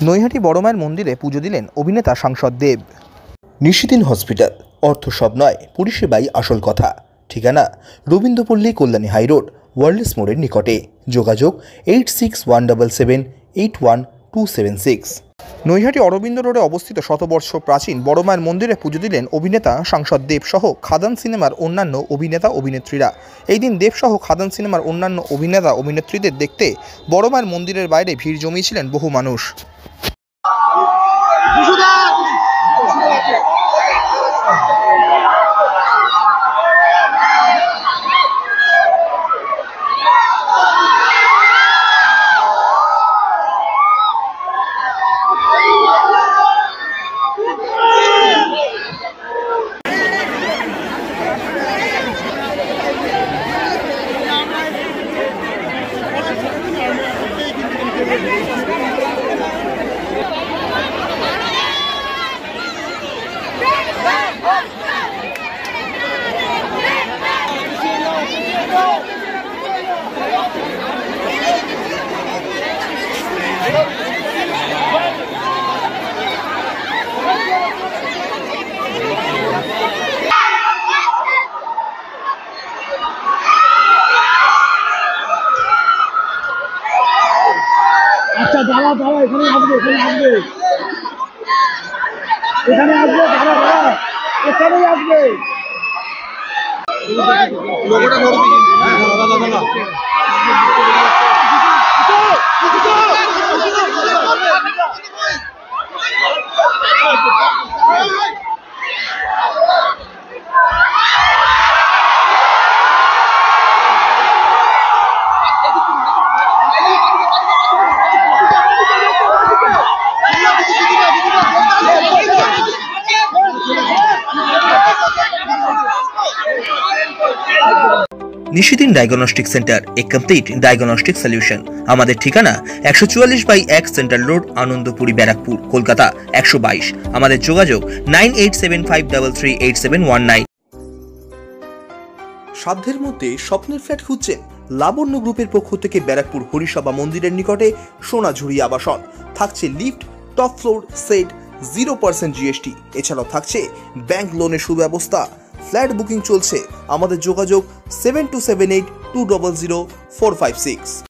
নৈহাটি বড়মায়ের মন্দিরে পুজো দিলেন অভিনেতা সাংসদ দেব। নিশিদিন হসপিটাল, অর্থ সব নয়, পরিষেবাই আসল কথা। ঠিকানা রবীন্দ্রপল্লী, কল্যাণী হাইরোড, ওয়ার্ল্ডস মোড়ের নিকটে। যোগাযোগ 8617781276। নৈহাটি অরবিন্দ রোডে অবস্থিত শতবর্ষ প্রাচীন বড়মায়ের মন্দিরে পুজো দিলেন অভিনেতা সাংসদ দেব সহ খাদান সিনেমার অন্যান্য অভিনেতা অভিনেত্রীরা। এই দিন দেব সহ খাদান সিনেমার অন্যান্য অভিনেতা অভিনেত্রীদের দেখতে বড়মায়ের মন্দিরের বাইরে ভিড় জমিয়েছিলেন বহু মানুষ। আচ্ছা দাঁড়া দাঁড়া, এখানে আসবে এখানে আসবে দাঁড়া দাঁড়া, এখানেই আসবে। লোগোটা ধরো দিন। হ্যাঁ দাদা দাদা নিশিদিন ডায়াগনস্টিক সেন্টার, এ কমপ্লিট ডায়াগনস্টিক সলিউশন। আমাদের ঠিকানা 144/1 সেন্ট্রাল রোড, আনন্দপুরি, ব্যারাকপুর, কলকাতা 122। আমাদের যোগাযোগ 9875338719। সাধ্যের মধ্যে স্বপ্নের ফ্ল্যাট খুঁজছেন? লাবণ্য গ্রুপের পক্ষ থেকে ব্যারাকপুর হরিসভা মন্দিরের নিকটে সোনাঝুরি আবাসন। থাকছে lift, top floor, set, 0% GST। এছাড়াও থাকছে ব্যাংক লোনের সুব্যবস্থা। ফ্ল্যাট বুকিং চলছে। আমাদের যোগাযোগ 7278200456।